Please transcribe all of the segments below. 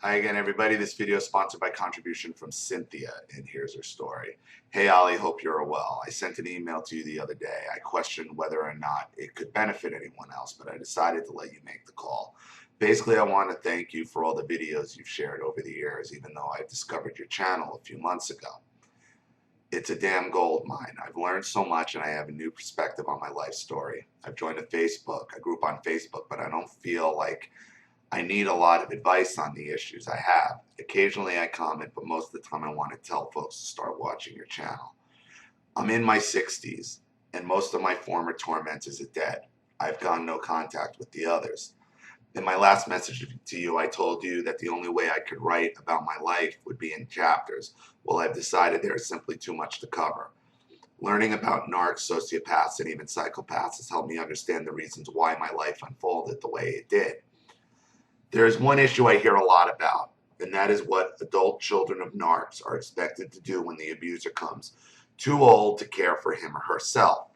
Hi again, everybody. This video is sponsored by contribution from Cynthia, and here's her story. Hey, Ollie, hope you're well. I sent an email to you the other day. I questioned whether or not it could benefit anyone else, but I decided to let you make the call. Basically, I want to thank you for all the videos you've shared over the years, even though I discovered your channel a few months ago. It's a damn gold mine. I've learned so much, and I have a new perspective on my life story. I've joined a group on Facebook, but I don't feel like I need a lot of advice on the issues I have. Occasionally I comment, but most of the time I want to tell folks to start watching your channel. I'm in my 60s, and most of my former tormentors are dead. I've gone no contact with the others. In my last message to you, I told you that the only way I could write about my life would be in chapters. Well, I've decided there is simply too much to cover. Learning about narcs, sociopaths, and even psychopaths has helped me understand the reasons why my life unfolded the way it did. There is one issue I hear a lot about, and that is what adult children of narcs are expected to do when the abuser comes too old to care for him or herself.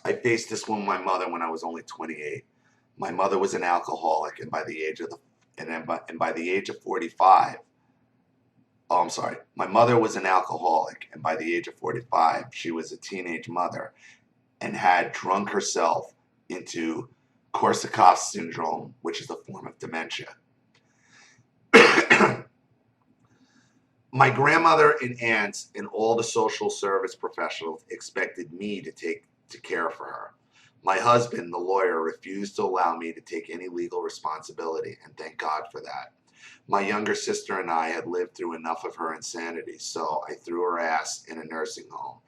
I faced this with my mother when I was only 28. My mother was an alcoholic, and by the age of 45, oh, I'm sorry. My mother was an alcoholic, and by the age of 45, she was a teenage mother and had drunk herself into Korsakoff syndrome, which is a form of dementia. My grandmother and aunts and all the social service professionals expected me to take care for her. My husband, the lawyer, refused to allow me to take any legal responsibility, and thank God for that. My younger sister and I had lived through enough of her insanity, so I threw her ass in a nursing home.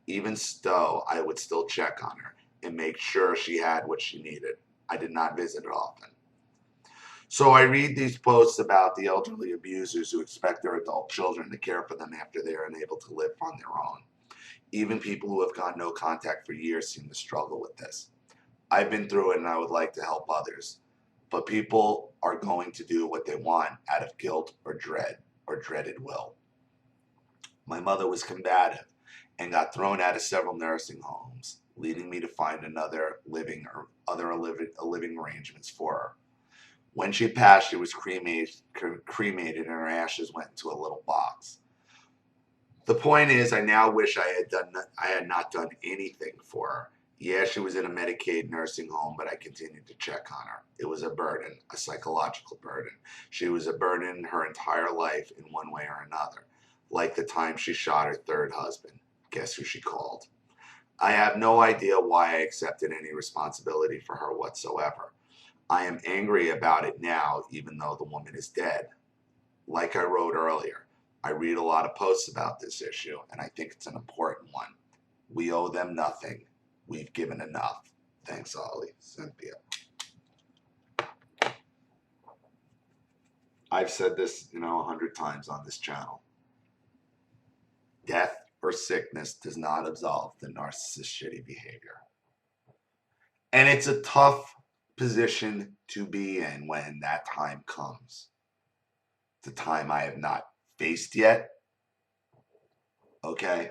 Even so, I would still check on her and make sure she had what she needed. I did not visit her often. So I read these posts about the elderly abusers who expect their adult children to care for them after they are unable to live on their own. Even people who have gone no contact for years seem to struggle with this. I've been through it and I would like to help others. But people are going to do what they want out of guilt or dread or dreaded will. My mother was combative and got thrown out of several nursing homes, leading me to find other living arrangements for her. When she passed, she was cremated and her ashes went into a little box. The point is, I now wish I had not done anything for her. Yeah, she was in a Medicaid nursing home, but I continued to check on her. It was a burden, a psychological burden. She was a burden her entire life in one way or another. Like the time she shot her third husband. Guess who she called? I have no idea why I accepted any responsibility for her whatsoever. I am angry about it now, even though the woman is dead. Like I wrote earlier, I read a lot of posts about this issue, and I think it's an important one. We owe them nothing. We've given enough. Thanks, Ollie. Cynthia. I've said this, 100 times on this channel. Death or sickness does not absolve the narcissist's shitty behavior. And it's a tough position to be in when that time comes. The time I have not faced yet. Okay?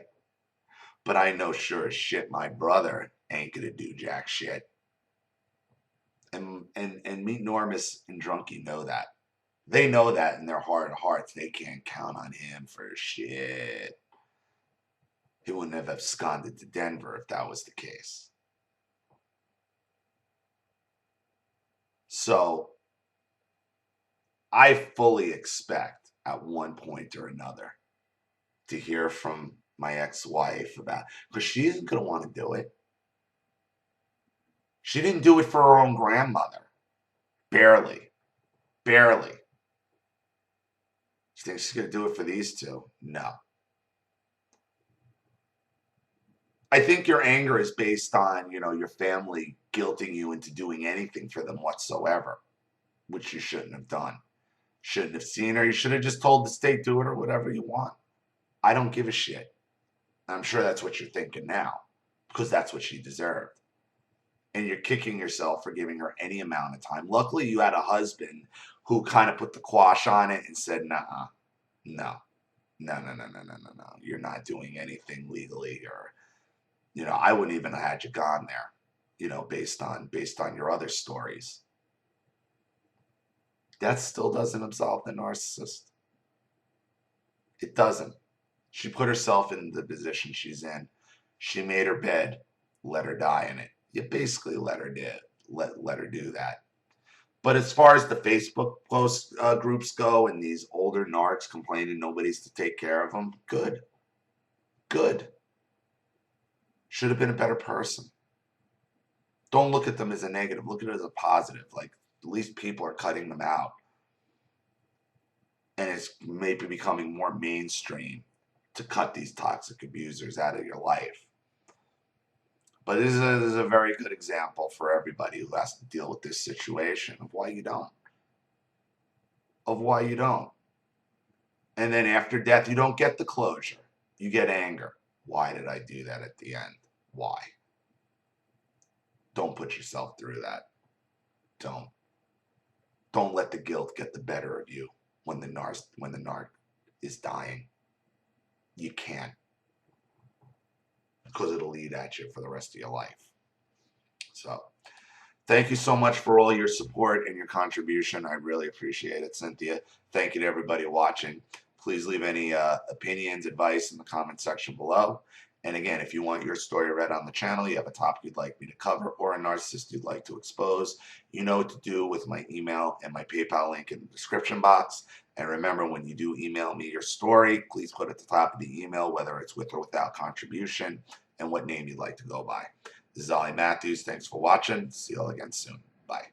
But I know sure as shit my brother ain't gonna do jack shit. And me, Normus, and Drunky know that. They know that in their heart of hearts. They can't count on him for shit. He wouldn't have absconded to Denver if that was the case. So I fully expect at one point or another to hear from my ex-wife about, because she isn't going to want to do it. She didn't do it for her own grandmother. Barely. Barely. She thinks she's going to do it for these two? No. I think your anger is based on, your family guilting you into doing anything for them whatsoever, which you shouldn't have done. Shouldn't have seen her. You should have just told the state, do it or whatever you want. I don't give a shit. I'm sure that's what you're thinking now, because that's what she deserved. And you're kicking yourself for giving her any amount of time. Luckily, you had a husband who kind of put the quash on it and said, nah, no. You're not doing anything legally, or, I wouldn't even have had you gone there, based on your other stories. That still doesn't absolve the narcissist. It doesn't. She put herself in the position she's in. She made her bed. Let her die in it. You basically let her do that. But as far as the Facebook post groups go, and these older narcs complaining nobody's to take care of them, good, good. Should have been a better person. Don't look at them as a negative. Look at it as a positive. Like, at least people are cutting them out, and it's maybe becoming more mainstream to cut these toxic abusers out of your life. But this is a very good example for everybody who has to deal with this situation of why you don't. Of why you don't. And then after death, you don't get the closure. You get anger. Why did I do that at the end? Why? Don't put yourself through that. Don't. Don't let the guilt get the better of you when the narc is dying. You can't. Because it'll eat at you for the rest of your life. So, thank you so much for all your support and your contribution. I really appreciate it, Cynthia. Thank you to everybody watching. Please leave any opinions, advice in the comment section below. And again, if you want your story read on the channel, you have a topic you'd like me to cover, or a narcissist you'd like to expose, you know what to do with my email and my PayPal link in the description box. And remember, when you do email me your story, please put at the top of the email whether it's with or without contribution and what name you'd like to go by. This is Ollie Matthews. Thanks for watching. See you all again soon. Bye.